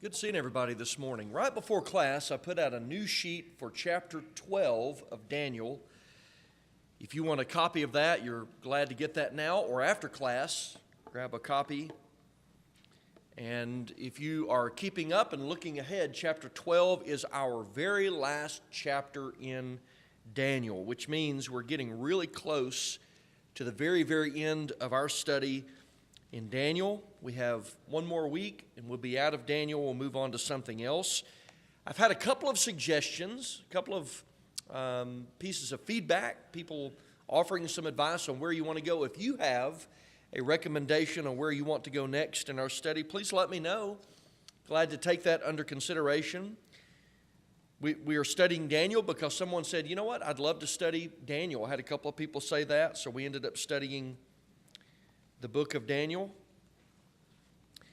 Good seeing everybody this morning. Right before class, I put out a new sheet for chapter 12 of Daniel. If you want a copy of that, you're glad to get that now or after class. Grab a copy. And if you are keeping up and looking ahead, chapter 12 is our very last chapter in Daniel, which means we're getting really close to the very, very end of our study in Daniel. We have one more week, and we'll be out of Daniel. We'll move on to something else. I've had a couple of suggestions, a couple of pieces of feedback, people offering some advice on where you want to go. If you have a recommendation on where you want to go next in our study, please let me know. Glad to take that under consideration. We are studying Daniel because someone said, you know what, I'd love to study Daniel. I had a couple of people say that, so we ended up studying the book of Daniel.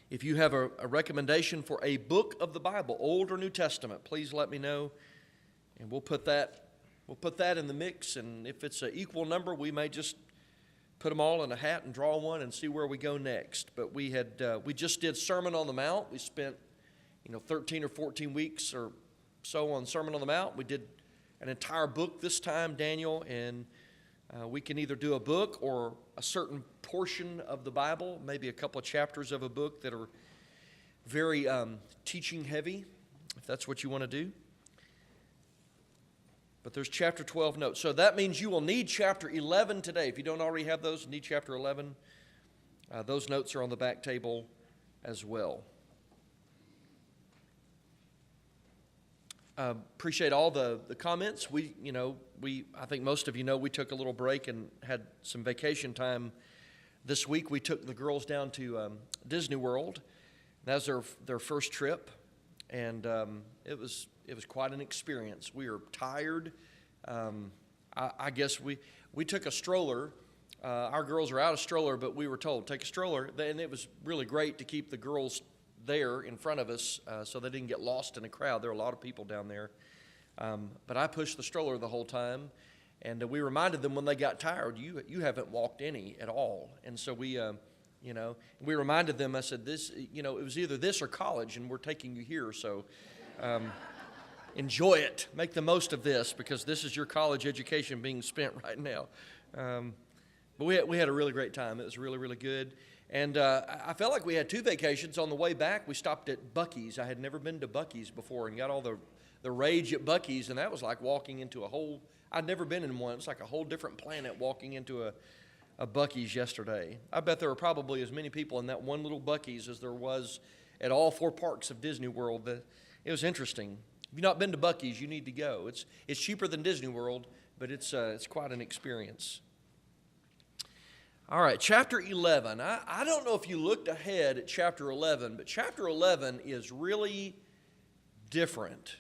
If you have a recommendation for a book of the Bible, Old or New Testament, please let me know, and we'll put that in the mix. And if it's an equal number, we may just put them all in a hat and draw one and see where we go next. But we just did Sermon on the Mount. We spent 13 or 14 weeks or so on Sermon on the Mount. We did an entire book this time, Daniel, and we can either do a book or a certain portion of the Bible, maybe a couple of chapters of a book that are very teaching heavy, if that's what you want to do. But there's chapter 12 notes. So that means you will need chapter 11 today. If you don't already have those, need chapter 11. Those notes are on the back table as well. Appreciate all the comments. I think most of you know we took a little break and had some vacation time this week. We took the girls down to Disney World. That was their first trip, and it was quite an experience. We were tired. I guess we took a stroller. Our girls are out of stroller, but we were told take a stroller, and it was really great to keep the girls there in front of us so they didn't get lost in a crowd. There were a lot of people down there. But I pushed the stroller the whole time, and we reminded them when they got tired, you haven't walked any at all. And so we reminded them, I said, it was either this or college, and we're taking you here, so enjoy it. Make the most of this, because this is your college education being spent right now. But we had a really great time. It was really, really good. And I felt like we had two vacations. On the way back, we stopped at Buc-ee's. I had never been to Buc-ee's before and got all the rage at Buc-ee's, and that was like walking into I'd never been in one. It was like a whole different planet walking into a Buc-ee's yesterday. I bet there were probably as many people in that one little Buc-ee's as there was at all four parks of Disney World. It was interesting. If you've not been to Buc-ee's, you need to go. It's cheaper than Disney World, but it's quite an experience. All right, chapter 11. I don't know if you looked ahead at chapter 11, but chapter 11 is really different.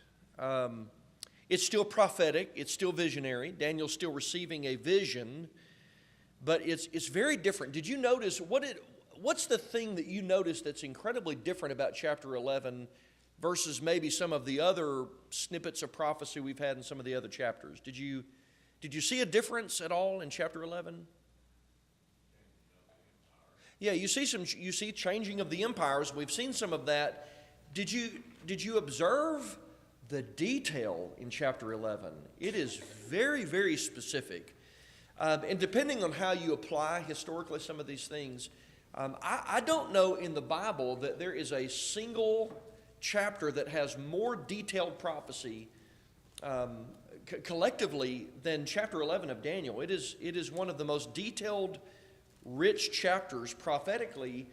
It's still prophetic. It's still visionary. Daniel's still receiving a vision, but it's very different. Did you notice, what's the thing that you noticed that's incredibly different about chapter 11 versus maybe some of the other snippets of prophecy we've had in some of the other chapters? Did you see a difference at all in chapter 11? Yeah, you see changing of the empires. We've seen some of that. Did you observe the detail in chapter 11? It is very, very specific. And depending on how you apply historically some of these things, I don't know in the Bible that there is a single chapter that has more detailed prophecy collectively than chapter 11 of Daniel. It is one of the most detailed, rich chapters prophetically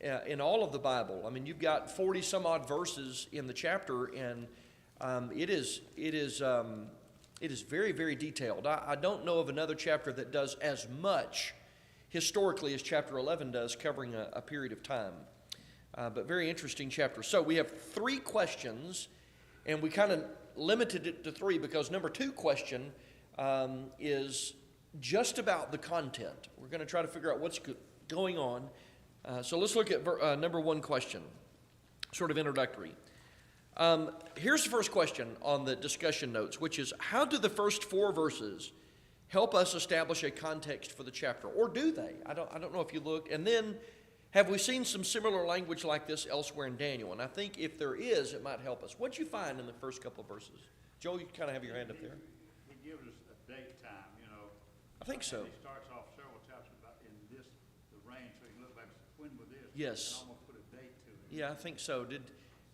in all of the Bible. I mean, you've got 40 some odd verses in the chapter, and it is very, very detailed. I don't know of another chapter that does as much historically as chapter 11 does, covering a period of time. But very interesting chapter. So we have three questions, and we kind of limited it to three because number 2 question is just about the content. We're going to try to figure out what's going on. So let's look at number 1 question, sort of introductory. Here's the first question on the discussion notes, which is, how do the first 4 verses help us establish a context for the chapter? Or do they? I don't know if you look. And then Have we seen some similar language like this elsewhere in Daniel? And I think if there is, it might help us. What'd you find in the first couple of verses? Joel, you kind of have your hand up there. He gives us a date time, you know. I think so. And he starts off several chapters about in this, the range, so you can look back, when was this? Yes. And almost put a date to it. Yeah, I think so. Did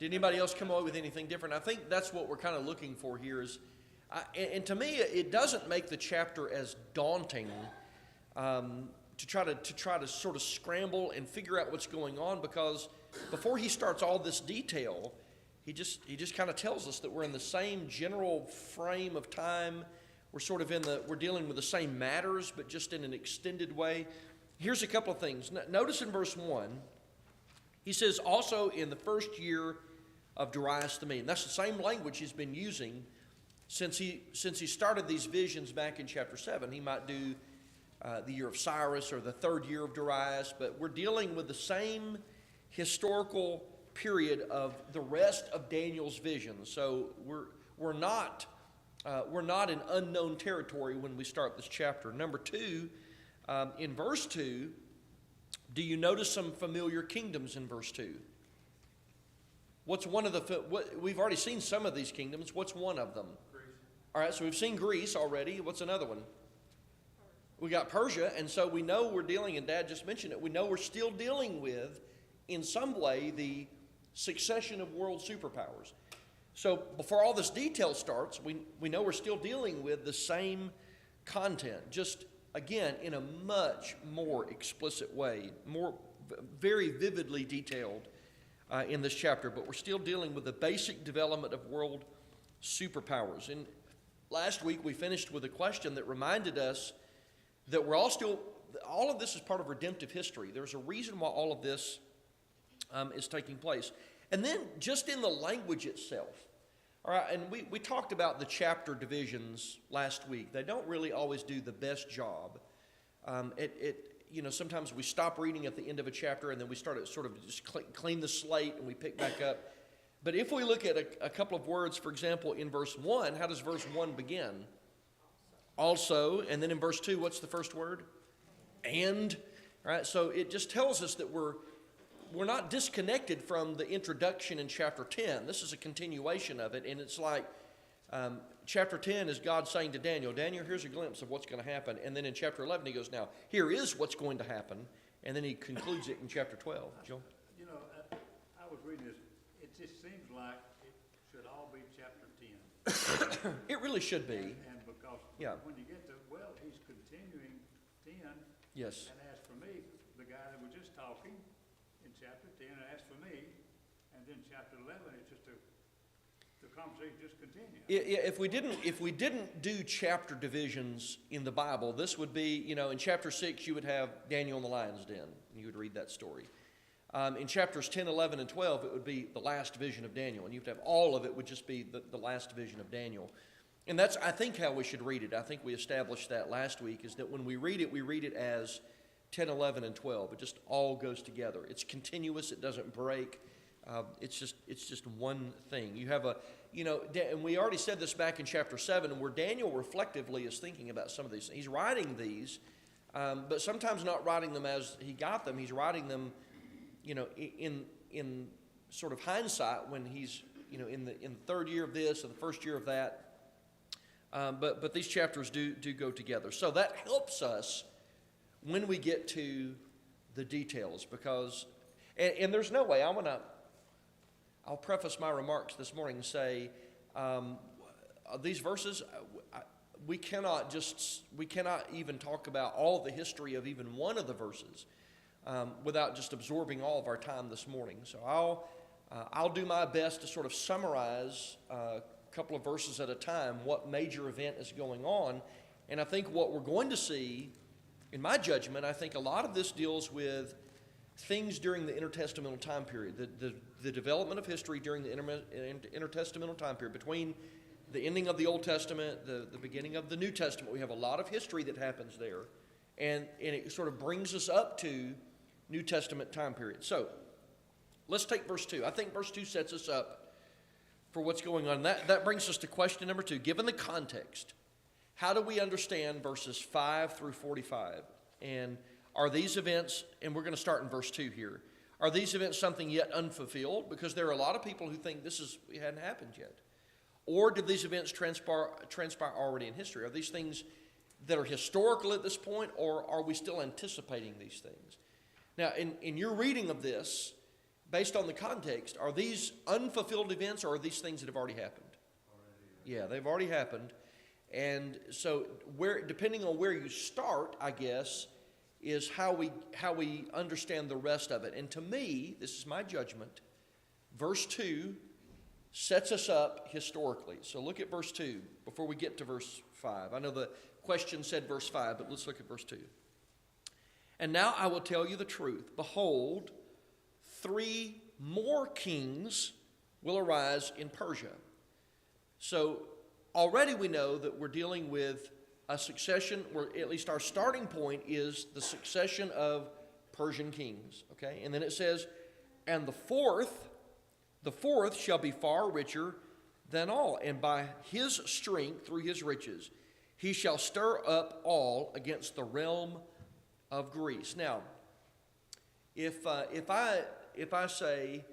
anybody else come away with anything different? I think that's what we're kind of looking for here is, and to me, it doesn't make the chapter as daunting to try to sort of scramble and figure out what's going on, because before he starts all this detail, he just kind of tells us that we're in the same general frame of time. We're sort of we're dealing with the same matters, but just in an extended way. Here's a couple of things. Notice in verse 1, he says, also in the first year of Darius the Mede. And that's the same language he's been using since he started these visions back in chapter 7. He might do the year of Cyrus or the third year of Darius, but we're dealing with the same historical period of the rest of Daniel's visions. So we're not in unknown territory when we start this chapter. Number 2, in verse 2, do you notice some familiar kingdoms in verse 2? What's one of we've already seen some of these kingdoms. What's one of them? Greece. All right, so we've seen Greece already. What's another one? We got Persia, and so we know we're dealing, and Dad just mentioned it, we know we're still dealing with, in some way, the succession of world superpowers. So before all this detail starts, we know we're still dealing with the same content, just, again, in a much more explicit way, very vividly detailed in this chapter, but we're still dealing with the basic development of world superpowers. And last week we finished with a question that reminded us that all of this is part of redemptive history. There's a reason why all of this is taking place. And then just in the language itself, all right, and we talked about the chapter divisions last week. They don't really always do the best job. Sometimes we stop reading at the end of a chapter and then we start to sort of just clean the slate and we pick back up. But if we look at a couple of words, for example, in verse 1, how does verse 1 begin? Also, and then in verse 2, what's the first word? And, right? So it just tells us that we're not disconnected from the introduction in chapter 10. This is a continuation of it, and it's like chapter 10 is God saying to Daniel, here's a glimpse of what's going to happen. And then in chapter 11, he goes, now, here is what's going to happen. And then he concludes it in chapter 12. Joel? You know, I was reading this. It just seems like it should all be chapter 10. It really should be. And because when you get to, he's continuing 10. Yes. And as for me, the guy that was just talking in chapter 10, and as for me, and then chapter 11, it's just the conversation just continues. Yeah, if we didn't do chapter divisions in the Bible, this would be, in chapter 6 you would have Daniel in the lion's den, and you would read that story. In chapters 10, 11, and 12, it would be the last vision of Daniel, and you would have all of it would just be the last vision of Daniel. And that's, I think, how we should read it. I think we established that last week, is that when we read it as 10, 11, and 12. It just all goes together. It's continuous. It doesn't break. It's just one thing. You have and we already said this back in chapter 7, where Daniel reflectively is thinking about some of these. He's writing these, but sometimes not writing them as he got them. He's writing them, in sort of hindsight when he's, in the third year of this and the first year of that. But these chapters do go together. So that helps us when we get to the details, because, and there's no way, I'll preface my remarks this morning and say, these verses, we cannot even talk about all the history of even one of the verses without just absorbing all of our time this morning. So I'll do my best to sort of summarize a couple of verses at a time what major event is going on. And I think what we're going to see, in my judgment, I think a lot of this deals with things during the intertestamental time period, the development of history during the intertestamental time period, between the ending of the Old Testament, the beginning of the New Testament. We have a lot of history that happens there, and it sort of brings us up to New Testament time period. So let's take verse 2. I think verse 2 sets us up for what's going on. That brings us to question number 2. Given the context, how do we understand verses 5 through 45? And Are these events, and we're going to start in verse 2 here, are these events something yet unfulfilled? Because there are a lot of people who think it hadn't happened yet. Or did these events transpire already in history? Are these things that are historical at this point, or are we still anticipating these things? Now, in your reading of this, based on the context, are these unfulfilled events, or are these things that have already happened? Yeah, they've already happened. And so depending on where you start, I guess, is how we understand the rest of it. And to me, this is my judgment, verse 2 sets us up historically. So look at verse 2 before we get to verse 5. I know the question said verse 5, but let's look at verse 2. And now I will tell you the truth. Behold, 3 more kings will arise in Persia. So already we know that we're dealing with a succession, or at least our starting point is the succession of Persian kings. Okay? And then it says, and the fourth shall be far richer than all, and by his strength, through his riches, he shall stir up all against the realm of Greece. Now, if I say,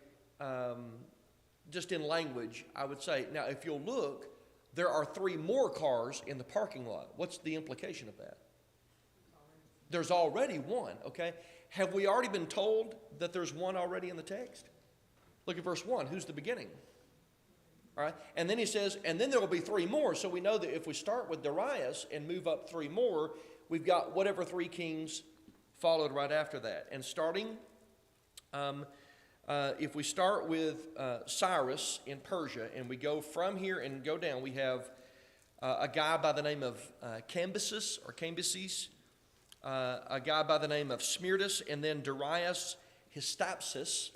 just in language, I would say, now if you'll look, there are 3 more cars in the parking lot. What's the implication of that? There's already one, okay? Have we already been told that there's one already in the text? Look at verse 1. Who's the beginning? All right? And then he says, and then there will be 3 more. So we know that if we start with Darius and move up 3 more, we've got whatever 3 kings followed right after that. And starting, if we start with Cyrus in Persia, and we go from here and go down, we have a guy by the name of Cambyses, a guy by the name of Smerdis, and then Darius Hystaspes.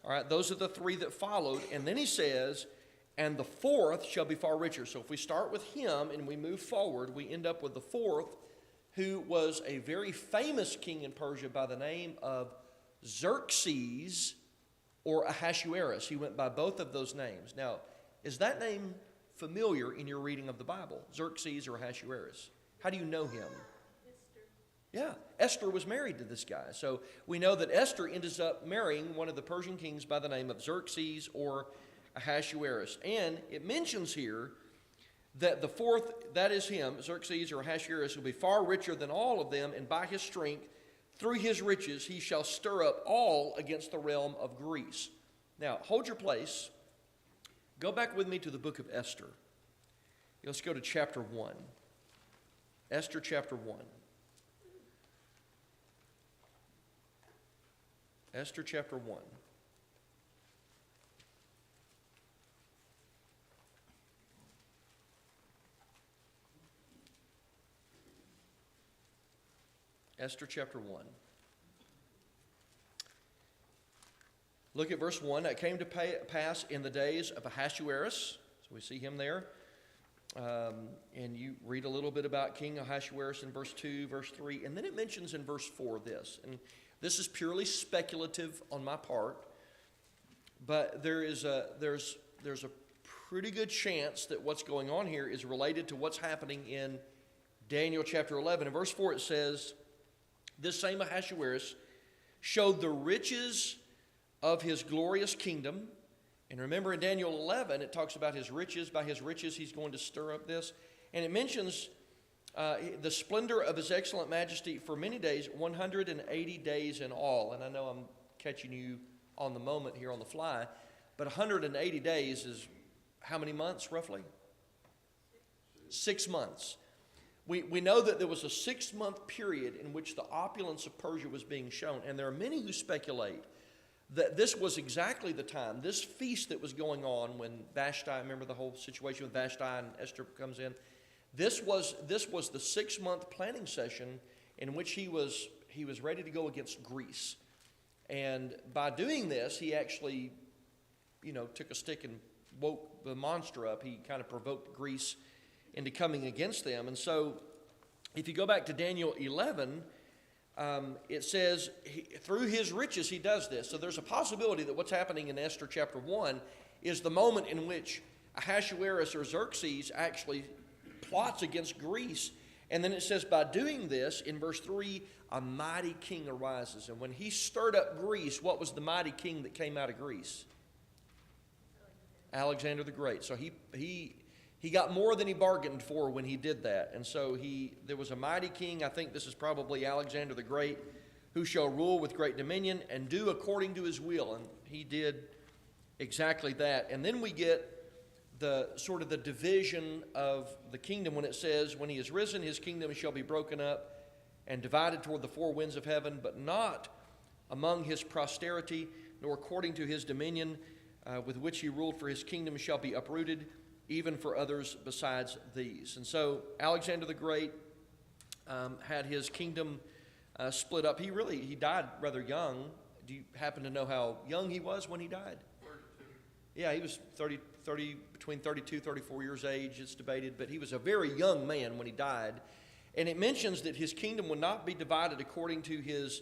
All right, those are the 3 that followed. And then he says, and the 4th shall be far richer. So if we start with him and we move forward, we end up with the 4th, who was a very famous king in Persia by the name of Xerxes or Ahasuerus. He went by both of those names. Now, is that name familiar in your reading of the Bible? Xerxes or Ahasuerus? How do you know him? Yeah, Esther was married to this guy. So we know that Esther ends up marrying one of the Persian kings by the name of Xerxes or Ahasuerus. And it mentions here that the 4th, that is him, Xerxes or Ahasuerus, will be far richer than all of them, and by his strength, through his riches, he shall stir up all against the realm of Greece. Now, hold your place. Go back with me to the book of Esther. Let's go to chapter 1. Esther chapter 1. Esther chapter 1. Esther chapter 1. Look at verse 1. It came to pass in the days of Ahasuerus. So we see him there. And you read a little bit about King Ahasuerus in verse 2, verse 3. And then it mentions in verse 4 this. And this is purely speculative on my part. But there's a pretty good chance that what's going on here is related to what's happening in Daniel chapter 11. In verse 4 it says, this same Ahasuerus showed the riches of his glorious kingdom. And remember in Daniel 11, it talks about his riches. By his riches, he's going to stir up this. And it mentions the splendor of his excellent majesty for many days, 180 days in all. And I know I'm catching you on the moment here on the fly, but 180 days is how many months roughly? 6 months. We know that there was a 6-month period in which the opulence of Persia was being shown. And there are many who speculate that this was exactly the time, this feast that was going on when Vashti, remember the whole situation with Vashti and Esther comes in. This was the 6-month planning session in which he was ready to go against Greece. And by doing this, he actually, took a stick and woke the monster up. He kind of provoked Greece into coming against them. And so if you go back to Daniel 11, it says through his riches he does this. So there's a possibility that what's happening in Esther chapter 1 is the moment in which Ahasuerus or Xerxes actually plots against Greece. And then it says, by doing this, in verse 3, a mighty king arises. And when he stirred up Greece, what was the mighty king that came out of Greece? Alexander the Great. So he got more than he bargained for when he did that. And so there was a mighty king, I think this is probably Alexander the Great, who shall rule with great dominion and do according to his will. And he did exactly that. And then we get the sort of the division of the kingdom when it says, when he is risen, his kingdom shall be broken up and divided toward the four winds of heaven, but not among his posterity, nor according to his dominion with which he ruled, for his kingdom shall be uprooted, even for others besides these. And so Alexander the Great had his kingdom split up. He died rather young. Do you happen to know how young he was when he died? 32. Yeah, he was 30, between 32, 34 years age, it's debated, but he was a very young man when he died. And it mentions that his kingdom would not be divided according to his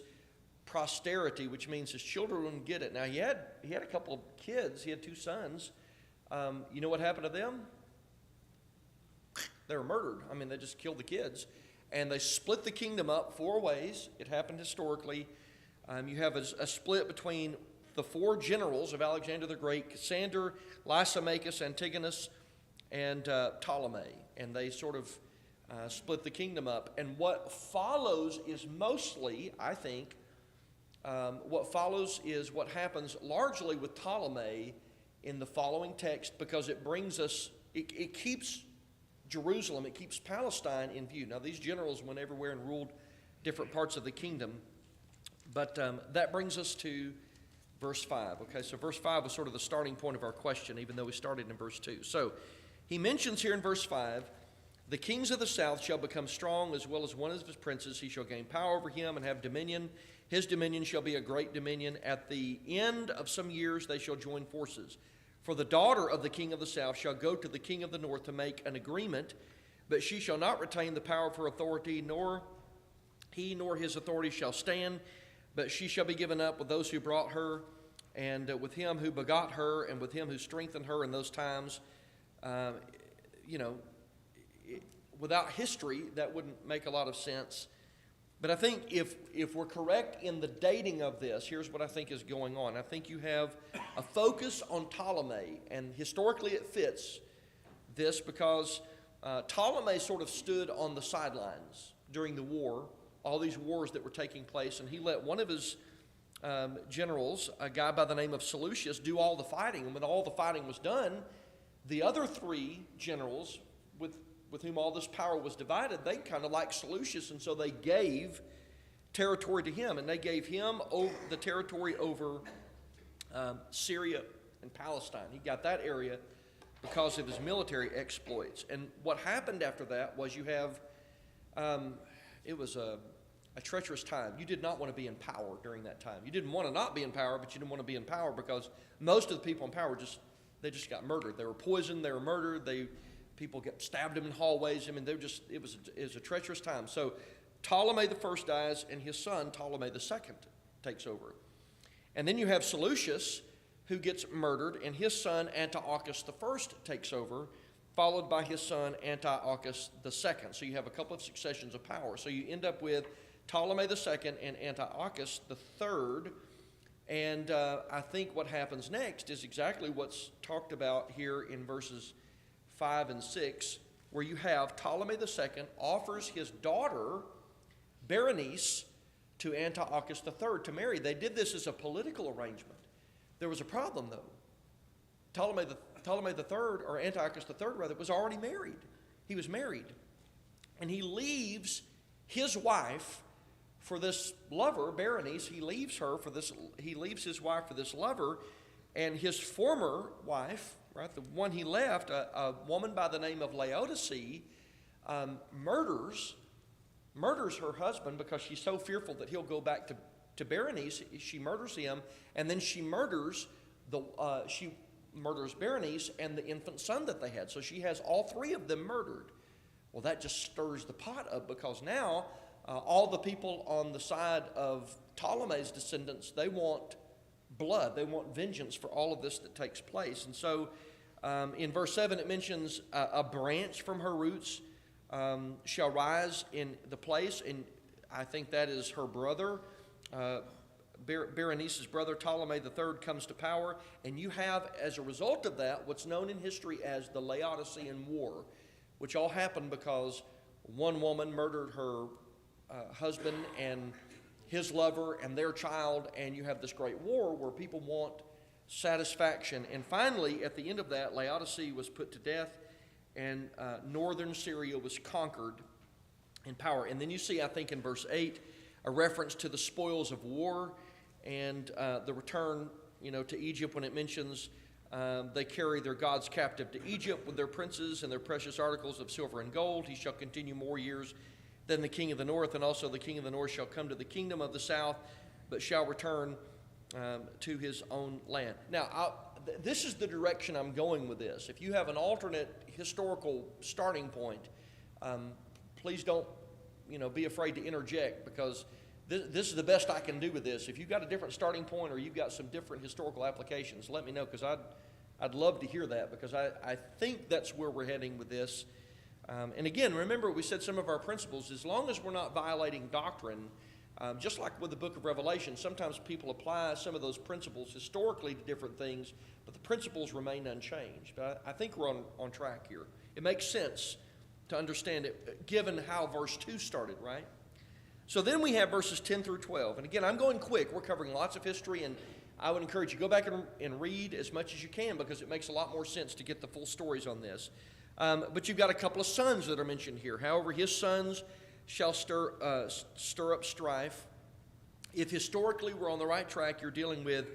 posterity, which means his children wouldn't get it. Now, he had a couple of kids. He had two sons. You know what happened to them? They were murdered. I mean, they just killed the kids. And they split the kingdom up four ways. It happened historically. You have a split between the four generals of Alexander the Great: Cassander, Lysimachus, Antigonus, and Ptolemy. And they sort of split the kingdom up. And what follows is mostly, I think, what follows is what happens largely with Ptolemy in the following text, because it brings us, it keeps Jerusalem, it keeps Palestine in view. Now, these generals went everywhere and ruled different parts of the kingdom, but that brings us to verse 5. Okay, so verse 5 was sort of the starting point of our question, even though we started in verse 2. So he mentions here in verse 5, the kings of the south shall become strong, as well as one of his princes. He shall gain power over him and have dominion. His dominion shall be a great dominion. At the end of some years they shall join forces. For the daughter of the king of the south shall go to the king of the north to make an agreement, but she shall not retain the power of her authority, nor he nor his authority shall stand, but she shall be given up with those who brought her, and with him who begot her, and with him who strengthened her in those times. Without history, that wouldn't make a lot of sense. But I think if we're correct in the dating of this, here's what I think is going on. I think you have a focus on Ptolemy, and historically it fits this because Ptolemy sort of stood on the sidelines during the war, all these wars that were taking place, and he let one of his generals, a guy by the name of Seleucus, do all the fighting. And when all the fighting was done, the other three generals with whom all this power was divided, they kind of liked Seleucus, and so they gave territory to him, and they gave him the territory over Syria and Palestine. He got that area because of his military exploits. And what happened after that was you have, it was a treacherous time. You did not want to be in power during that time. You didn't want to not be in power, but you didn't want to be in power because most of the people in power they just got murdered. They were poisoned, they were murdered, people stabbed them in hallways. I mean, it was a treacherous time. So Ptolemy the first dies, and his son Ptolemy the second takes over. And then you have Seleucus, who gets murdered, and his son Antiochus the first takes over, followed by his son Antiochus the second. So you have a couple of successions of power. So you end up with Ptolemy the second and Antiochus the third. And I think what happens next is exactly what's talked about here in verses 5 and 6, where you have Ptolemy II offers his daughter Berenice to Antiochus III to marry. They did this as a political arrangement. There was a problem, though. Ptolemy III, or Antiochus III rather, was already married. He was married. And he leaves his wife for this lover, Berenice. He leaves his wife for this lover, and his former wife, right, the one he left, a woman by the name of Laodice, murders her husband because she's so fearful that he'll go back to Berenice. She murders him, and then she murders Berenice and the infant son that they had. So she has all three of them murdered. Well, that just stirs the pot up because now all the people on the side of Ptolemy's descendants, they want blood. They want vengeance for all of this that takes place. And so in verse 7 it mentions a branch from her roots shall rise in the place, and I think that is her brother, Berenice's brother, Ptolemy III, comes to power, and you have, as a result of that, what's known in history as the Laodicean War, which all happened because one woman murdered her husband and his lover and their child, and you have this great war where people want satisfaction. And finally, at the end of that, Laodicea was put to death, and northern Syria was conquered in power. And then you see, I think, in verse 8, a reference to the spoils of war and the return, to Egypt when it mentions they carry their gods captive to Egypt with their princes and their precious articles of silver and gold. He shall continue more years than the king of the north, and also the king of the north shall come to the kingdom of the south, but shall return to his own land. Now, this is the direction I'm going with this. If you have an alternate historical starting point, please don't, be afraid to interject, because this is the best I can do with this. If you've got a different starting point or you've got some different historical applications, let me know, because I'd love to hear that, because I think that's where we're heading with this. And again, remember, we said some of our principles, as long as we're not violating doctrine, just like with the book of Revelation, sometimes people apply some of those principles historically to different things, but the principles remain unchanged. But I think we're on track here. It makes sense to understand it, given how verse 2 started, right? So then we have verses 10 through 12. And again, I'm going quick. We're covering lots of history, and I would encourage you, go back and read as much as you can, because it makes a lot more sense to get the full stories on this. But you've got a couple of sons that are mentioned here. However, his sons shall stir up strife. If historically we're on the right track, you're dealing with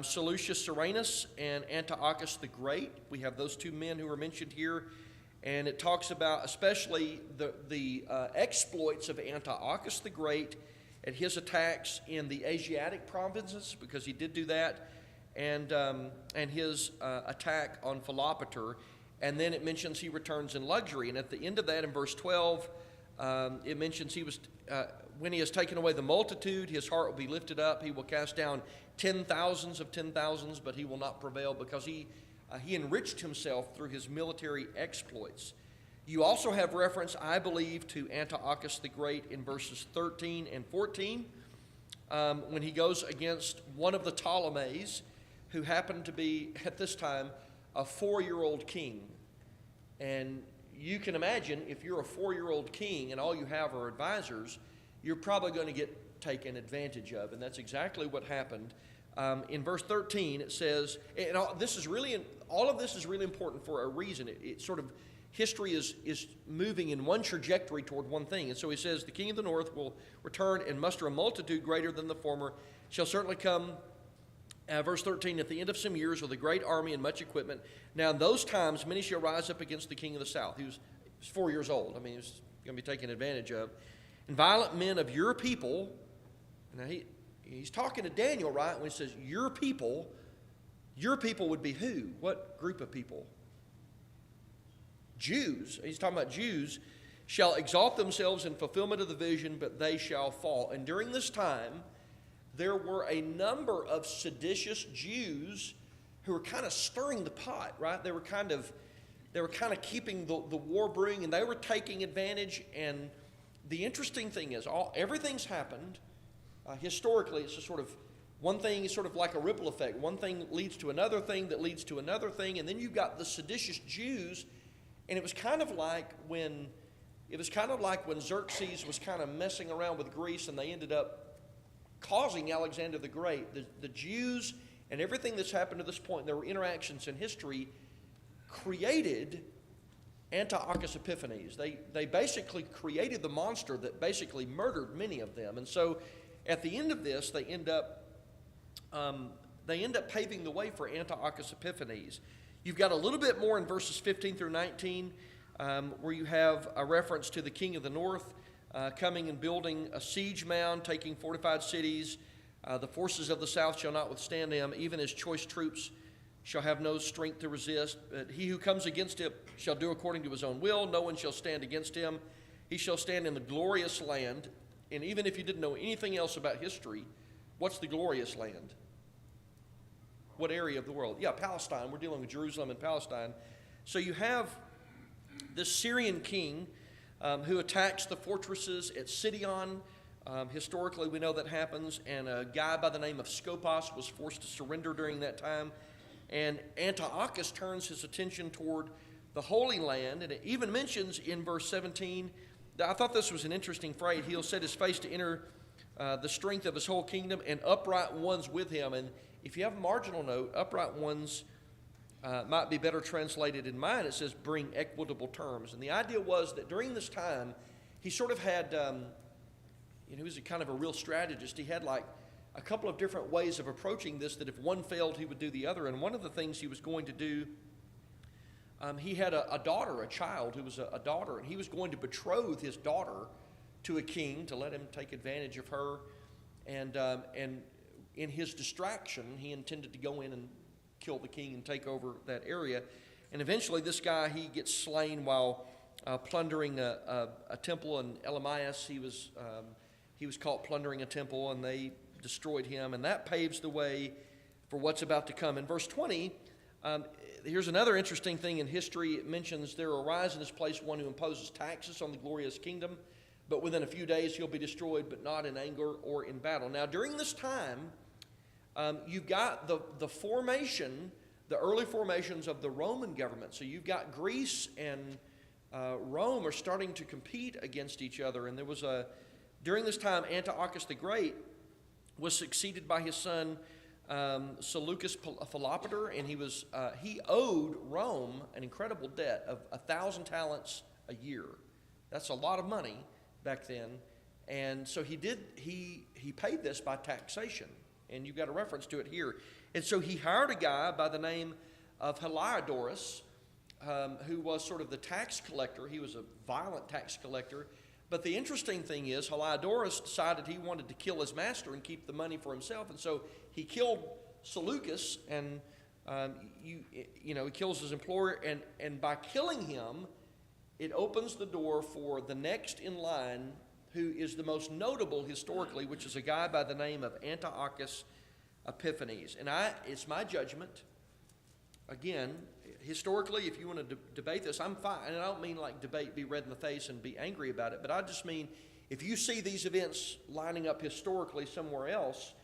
Seleucus Cyranus and Antiochus the Great. We have those two men who are mentioned here. And it talks about especially the exploits of Antiochus the Great and his attacks in the Asiatic provinces, because he did do that, and his attack on Philopater. And then it mentions he returns in luxury. And at the end of that, in verse 12, it mentions when he has taken away the multitude, his heart will be lifted up. He will cast down 10,000s of 10,000s, but he will not prevail, because he enriched himself through his military exploits. You also have reference, I believe, to Antiochus the Great in verses 13 and 14, when he goes against one of the Ptolemies, who happened to be, at this time, a 4-year-old king. And you can imagine, if you're a 4-year-old king and all you have are advisors, you're probably going to get taken advantage of. And that's exactly what happened. In verse 13, it says, and all of this is really important for a reason. It sort of, history is moving in one trajectory toward one thing. And so he says, the king of the north will return and muster a multitude greater than the former, shall certainly come, verse 13, at the end of some years with a great army and much equipment. Now in those times many shall rise up against the king of the south. He was 4 years old. I mean, he was going to be taken advantage of. And violent men of your people, now he's talking to Daniel, right? When he says, your people would be who? What group of people? Jews. He's talking about Jews. Shall exalt themselves in fulfillment of the vision, but they shall fall. And during this time, there were a number of seditious Jews who were kind of stirring the pot, right? They were kind of keeping the war brewing, and they were taking advantage. And the interesting thing is, everything's happened. Historically, it's just sort of one thing is sort of like a ripple effect. One thing leads to another thing that leads to another thing, and then you've got the seditious Jews. And it was kind of like when Xerxes was kind of messing around with Greece, and they ended up causing Alexander the Great. The Jews and everything that's happened to this point, there were interactions in history, created Antiochus Epiphanes. They basically created the monster that basically murdered many of them. And so at the end of this, they end up paving the way for Antiochus Epiphanes. You've got a little bit more in verses 15 through 19, where you have a reference to the king of the north coming and building a siege mound, taking fortified cities. The forces of the south shall not withstand him, even his choice troops shall have no strength to resist. But he who comes against him shall do according to his own will. No one shall stand against him. He shall stand in the glorious land. And even if you didn't know anything else about history, what's the glorious land? What area of the world? Yeah, Palestine. We're dealing with Jerusalem and Palestine. So you have this Syrian king who attacks the fortresses at Sidon. Historically, we know that happens, and a guy by the name of Scopas was forced to surrender during that time. And Antiochus turns his attention toward the Holy Land, and it even mentions in verse 17, I thought this was an interesting phrase, he'll set his face to enter the strength of his whole kingdom, and upright ones with him. And if you have a marginal note, upright ones might be better translated in mine. It says bring equitable terms. And the idea was that during this time, he sort of had, he was a kind of a real strategist. He had like a couple of different ways of approaching this, that if one failed, he would do the other. And one of the things he was going to do, he had a daughter, a child who was a daughter, and he was going to betroth his daughter to a king to let him take advantage of her. And in his distraction, he intended to go in and kill the king and take over that area. And eventually this guy, he gets slain while plundering a temple in Elamias. He was caught plundering a temple, and they destroyed him, and that paves the way for what's about to come. In verse 20, here's another interesting thing in history. It mentions there will arise in this place one who imposes taxes on the glorious kingdom, but within a few days he'll be destroyed, but not in anger or in battle. Now, during this time, you've got the formation, the early formations of the Roman government. So you've got Greece and Rome are starting to compete against each other. And there was during this time, Antiochus the Great was succeeded by his son Seleucus Philopator, and he owed Rome an incredible debt of 1,000 talents a year. That's a lot of money back then. And so he paid this by taxation. And you've got a reference to it here. And so he hired a guy by the name of Heliodorus, who was sort of the tax collector. He was a violent tax collector. But the interesting thing is, Heliodorus decided he wanted to kill his master and keep the money for himself. And so he killed Seleucus, and he kills his employer. And by killing him, it opens the door for the next in line, who is the most notable historically, which is a guy by the name of Antiochus Epiphanes. And it's my judgment, again, historically, if you want to debate this, I'm fine. And I don't mean like debate, be red in the face and be angry about it, but I just mean if you see these events lining up historically somewhere else,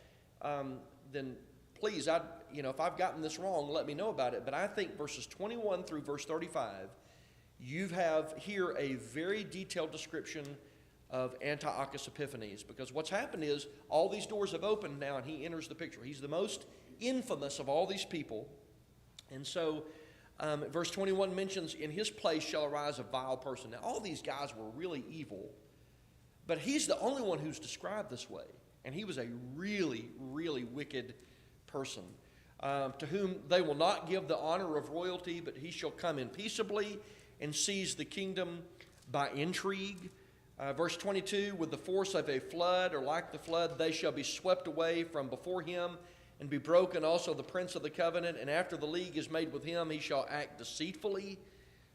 then please, if I've gotten this wrong, let me know about it. But I think verses 21 through verse 35, you have here a very detailed description of Antiochus Epiphanes, because what's happened is all these doors have opened now, and he enters the picture. He's the most infamous of all these people. And so verse 21 mentions, in his place shall arise a vile person. Now, all these guys were really evil, but he's the only one who's described this way. And he was a really, really wicked person, to whom they will not give the honor of royalty, but he shall come in peaceably and seize the kingdom by intrigue. Verse 22, with the force of a flood, or like the flood, they shall be swept away from before him, and be broken also the prince of the covenant. And after the league is made with him, he shall act deceitfully.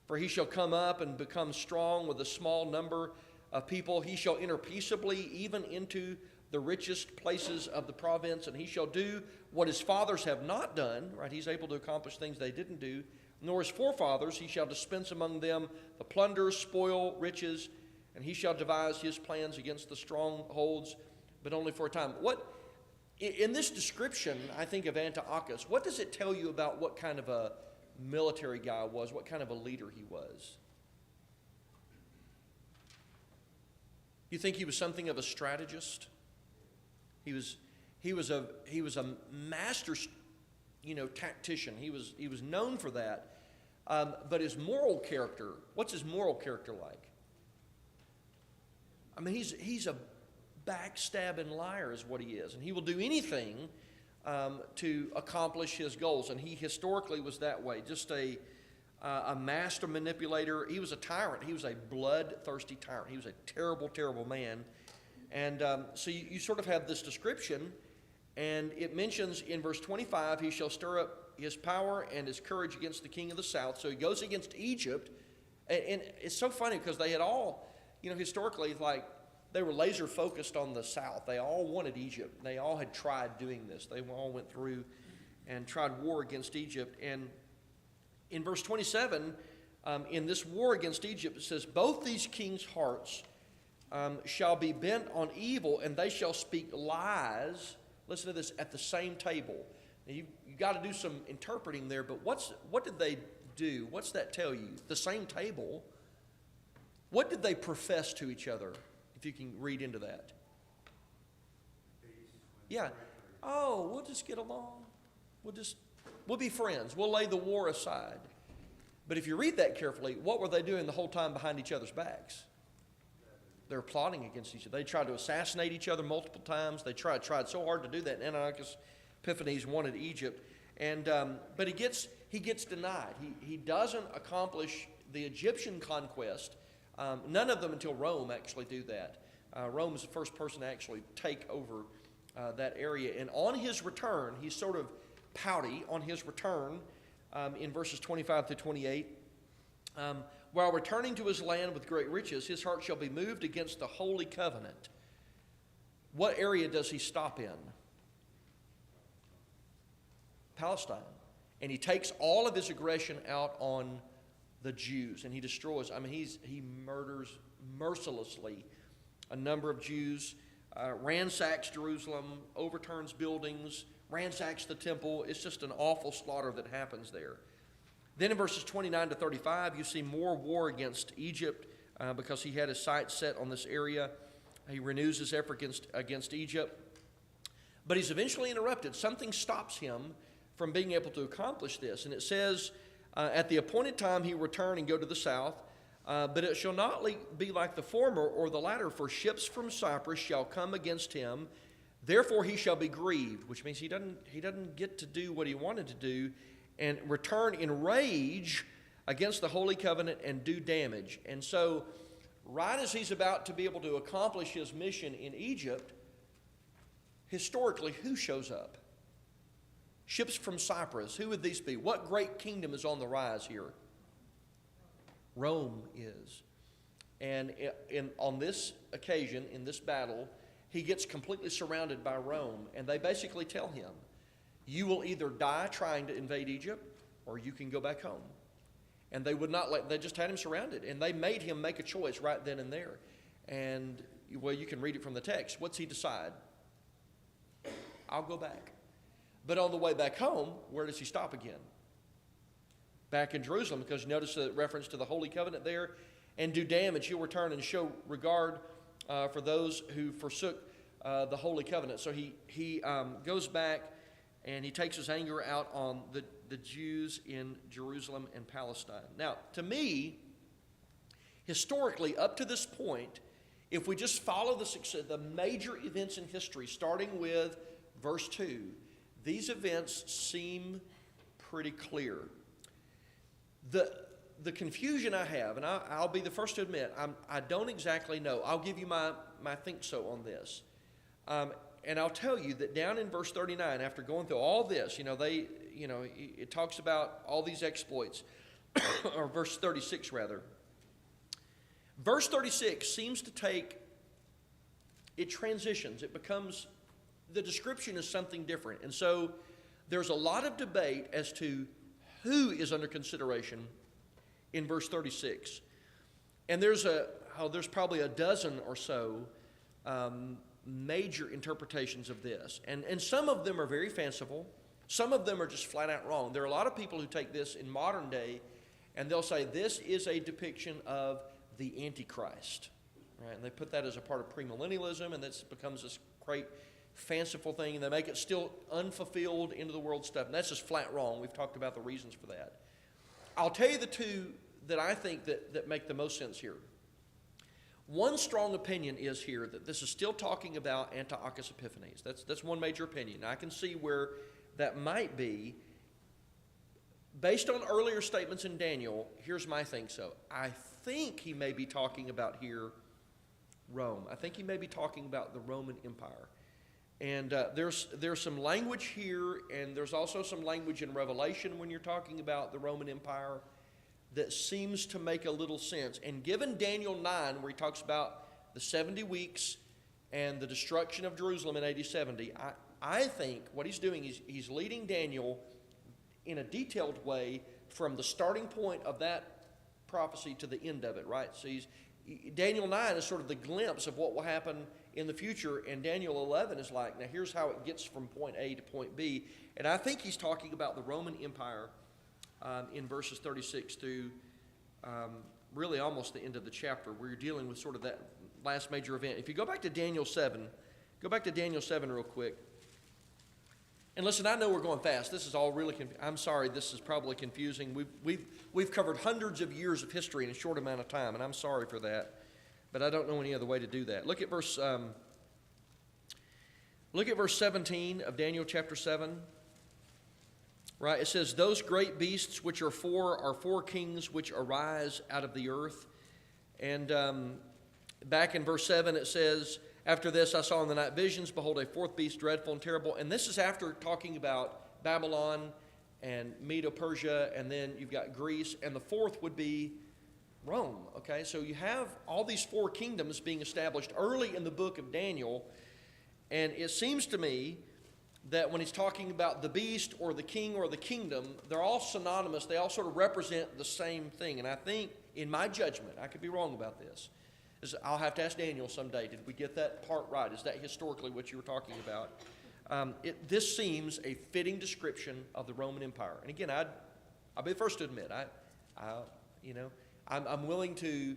For he shall come up and become strong with a small number of people. He shall enter peaceably even into the richest places of the province. And he shall do what his fathers have not done. Right? He's able to accomplish things they didn't do. Nor his forefathers. He shall dispense among them the plunder, spoil, riches. And he shall devise his plans against the strongholds, but only for a time. In this description, I think, of Antiochus, what does it tell you about what kind of a military guy was, what kind of a leader he was? You think he was something of a strategist? He was a master, tactician. He was known for that. But his moral character, what's his moral character like? I mean, he's a backstabbing liar is what he is. And he will do anything to accomplish his goals. And he historically was that way, just a master manipulator. He was a tyrant. He was a bloodthirsty tyrant. He was a terrible, terrible man. And so you sort of have this description, and it mentions in verse 25, he shall stir up his power and his courage against the king of the south. So he goes against Egypt. And it's so funny because they had all, historically, like, they were laser focused on the south. They all wanted Egypt. They all had tried doing this. They all went through and tried war against Egypt. And in verse 27, in this war against Egypt, it says, both these kings' hearts shall be bent on evil, and they shall speak lies, listen to this, at the same table. Now you got to do some interpreting there, but what did they do? What's that tell you? The same table. What did they profess to each other, if you can read into that? Yeah. Oh, we'll just get along. We'll be friends. We'll lay the war aside. But if you read that carefully, what were they doing the whole time behind each other's backs? They were plotting against each other. They tried to assassinate each other multiple times. They tried so hard to do that. Antiochus Epiphanes wanted Egypt, but he gets denied. He doesn't accomplish the Egyptian conquest. None of them until Rome actually do that. Rome is the first person to actually take over that area. And on his return, he's sort of pouty on his return in verses 25 to 28. While returning to his land with great riches, his heart shall be moved against the holy covenant. What area does he stop in? Palestine. And he takes all of his aggression out on the Jews, and he destroys. He murders mercilessly a number of Jews, ransacks Jerusalem, overturns buildings, ransacks the temple. It's just an awful slaughter that happens there. Then in verses 29 to 35, you see more war against Egypt because he had his sights set on this area. He renews his effort against Egypt. But he's eventually interrupted. Something stops him from being able to accomplish this. And it says, at the appointed time he return and go to the south, but it shall not be like the former or the latter, for ships from Cyprus shall come against him. Therefore he shall be grieved, which means he doesn't get to do what he wanted to do, and return in rage against the holy covenant and do damage. And so, right as he's about to be able to accomplish his mission in Egypt, historically, who shows up? Ships from Cyprus. Who would these be? What great kingdom is on the rise here? Rome is. And on this occasion, in this battle, he gets completely surrounded by Rome, and they basically tell him, you will either die trying to invade Egypt, or you can go back home. And they would not they just had him surrounded, and they made him make a choice right then and there. And, well, you can read it from the text. What's he decide? I'll go back. But on the way back home, where does he stop again? Back in Jerusalem, because you notice the reference to the Holy Covenant there, and do damage. He'll return and show regard for those who forsook the Holy Covenant. So he goes back, and he takes his anger out on the Jews in Jerusalem and Palestine. Now, to me, historically, up to this point, if we just follow the major events in history, starting with verse 2, these events seem pretty clear. The confusion I have, and I'll be the first to admit, I don't exactly know. I'll give you my think-so on this. And I'll tell you that down in verse 39, after going through all this, it talks about all these exploits, or verse 36 rather. Verse 36 seems to it transitions. It becomes, the description is something different. And so there's a lot of debate as to who is under consideration in verse 36. And there's probably a dozen or so major interpretations of this. And some of them are very fanciful. Some of them are just flat out wrong. There are a lot of people who take this in modern day, and they'll say this is a depiction of the Antichrist. Right? And they put that as a part of premillennialism, and this becomes this great fanciful thing, and they make it still unfulfilled, into the world stuff. And that's just flat wrong. We've talked about the reasons for that. I'll tell you the two that I think that make the most sense here. One strong opinion is here that this is still talking about Antiochus Epiphanes. That's one major opinion. I can see where that might be. Based on earlier statements in Daniel, here's my think-so. I think he may be talking about here Rome. I think he may be talking about the Roman Empire. And there's some language here, and there's also some language in Revelation when you're talking about the Roman Empire that seems to make a little sense. And given Daniel 9, where he talks about the 70 weeks and the destruction of Jerusalem in AD 70, I think what he's doing is he's leading Daniel in a detailed way from the starting point of that prophecy to the end of it, right? So Daniel 9 is sort of the glimpse of what will happen in the future, and Daniel 11 is like, now here's how it gets from point A to point B. And I think he's talking about the Roman Empire in verses 36 through really almost the end of the chapter, where you're dealing with sort of that last major event. If you go back to Daniel 7, real quick. And listen, I know we're going fast. This is all really I'm sorry, this is probably confusing. We've covered hundreds of years of history in a short amount of time, and I'm sorry for that. But I don't know any other way to do that. Look at verse 17 of Daniel chapter 7. Right, it says, those great beasts which are four kings which arise out of the earth. And back in verse 7 it says, after this I saw in the night visions, behold, a fourth beast, dreadful and terrible. And this is after talking about Babylon and Medo-Persia, and then you've got Greece, and the fourth would be Rome. Okay, so you have all these four kingdoms being established early in the book of Daniel, and it seems to me that when he's talking about the beast or the king or the kingdom, they're all synonymous. They all sort of represent the same thing. And I think, in my judgment, I could be wrong about this, I'll have to ask Daniel someday, did we get that part right? Is that historically what you were talking about? This seems a fitting description of the Roman Empire. And again, I'll be the first to admit, I'm willing to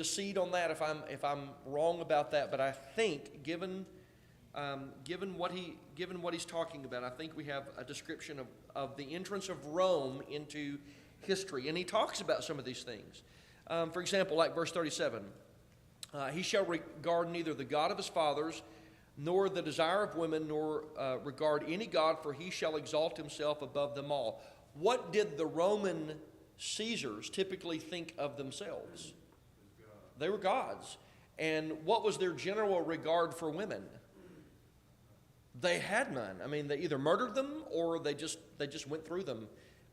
cede on that if I'm wrong about that. But I think, given what he's talking about, I think we have a description of the entrance of Rome into history. And he talks about some of these things. For example, like verse 37, he shall regard neither the God of his fathers, nor the desire of women, nor regard any God, for he shall exalt himself above them all. What did the Roman Caesars typically think of themselves? They were gods. And what was their general regard for women? They had none. I mean, they either murdered them or they just went through them,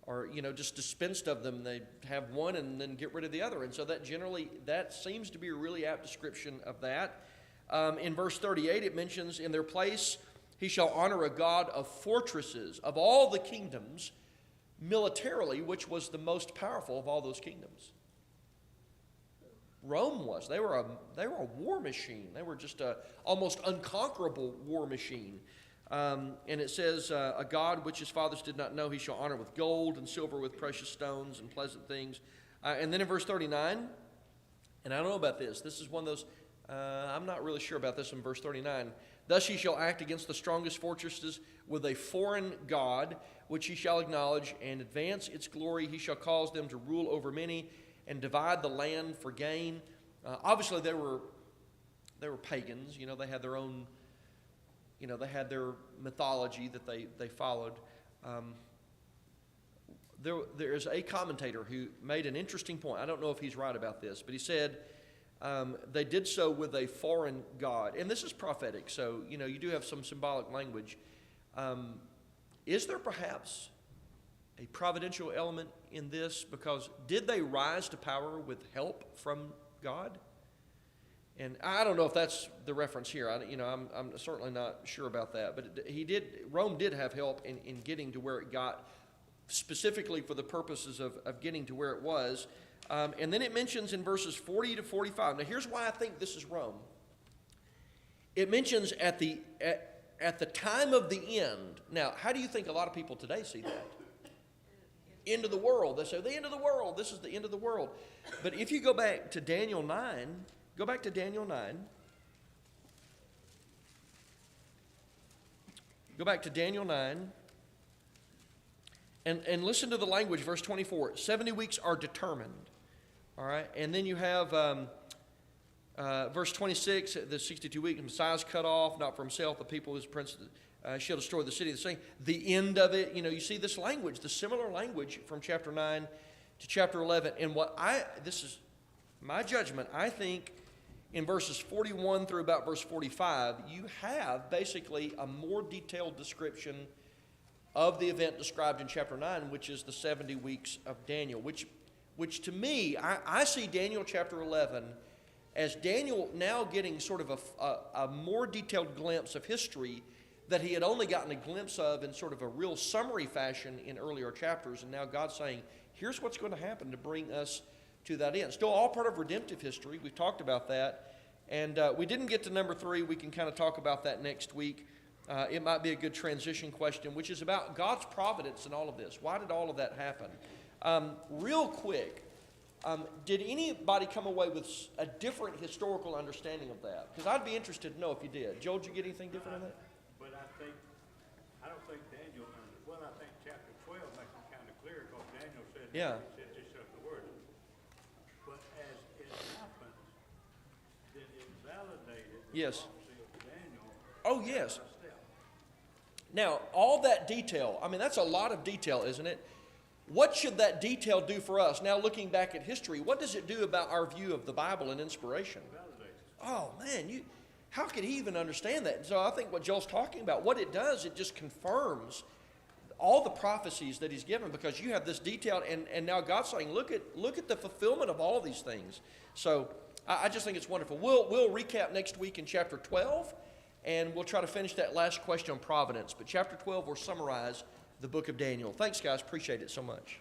or just dispensed of them. They have one and then get rid of the other. And so that seems to be a really apt description of that. In verse 38, it mentions, in their place he shall honor a God of fortresses, of all the kingdoms, militarily, which was the most powerful of all those kingdoms. Rome was. They were a war machine. They were just a almost unconquerable war machine. And it says, a God which his fathers did not know, he shall honor with gold and silver, with precious stones and pleasant things. And then in verse 39, and I don't know about this. This is one of those, I'm not really sure about this in verse 39. Thus he shall act against the strongest fortresses with a foreign god, which he shall acknowledge and advance its glory. He shall cause them to rule over many and divide the land for gain. Obviously, they were pagans. They had their own, they had their mythology that they followed. There is a commentator who made an interesting point. I don't know if he's right about this, but he said they did so with a foreign god. And this is prophetic, so, you do have some symbolic language. Is there perhaps a providential element in this? Because did they rise to power with help from God? And I don't know if that's the reference here. I'm certainly not sure about that. But Rome did have help in getting to where it got, specifically for the purposes of getting to where it was. And then it mentions in verses 40 to 45. Now here's why I think this is Rome. It mentions at the time of the end. Now, how do you think a lot of people today see that? End of the world. They say, the end of the world. This is the end of the world. But if you go back to Daniel 9, go back to Daniel 9. Go back to Daniel 9. And listen to the language, verse 24. 70 weeks are determined. All right. And then you have verse 26, the 62 weeks, Messiah's cut off, not for himself, the people of his prince shall destroy the city of the saints. The end of it, you see this language, the similar language from chapter 9 to chapter 11. And this is my judgment, I think in verses 41 through about verse 45, you have basically a more detailed description of the event described in chapter 9, which is the 70 weeks of Daniel, which to me, I see Daniel chapter 11 as Daniel now getting sort of a more detailed glimpse of history that he had only gotten a glimpse of in sort of a real summary fashion in earlier chapters. And now God's saying, here's what's going to happen to bring us to that end. Still all part of redemptive history. We've talked about that. And we didn't get to number 3. We can kind of talk about that next week. It might be a good transition question, which is about God's providence in all of this. Why did all of that happen? Real quick, did anybody come away with a different historical understanding of that? Because I'd be interested to know if you did. Joel, did you get anything different on that? But I don't think Daniel, well, I think chapter 12 makes it kind of clear, because Daniel said, Yeah. he said just of the word. But as it happens, then it validated the Yes. prophecy of Daniel. Oh, yes. step by step. Now, all that detail, I mean, that's a lot of detail, isn't it? What should that detail do for us? Now, looking back at history, what does it do about our view of the Bible and inspiration? Validates. Oh, man, how could he even understand that? And so I think what Joel's talking about, what it does, it just confirms all the prophecies that he's given, because you have this detail, and now God's saying, look at the fulfillment of all these things. So I just think it's wonderful. We'll recap next week in chapter 12, and we'll try to finish that last question on providence. But chapter 12 will summarize the book of Daniel. Thanks, guys. Appreciate it so much.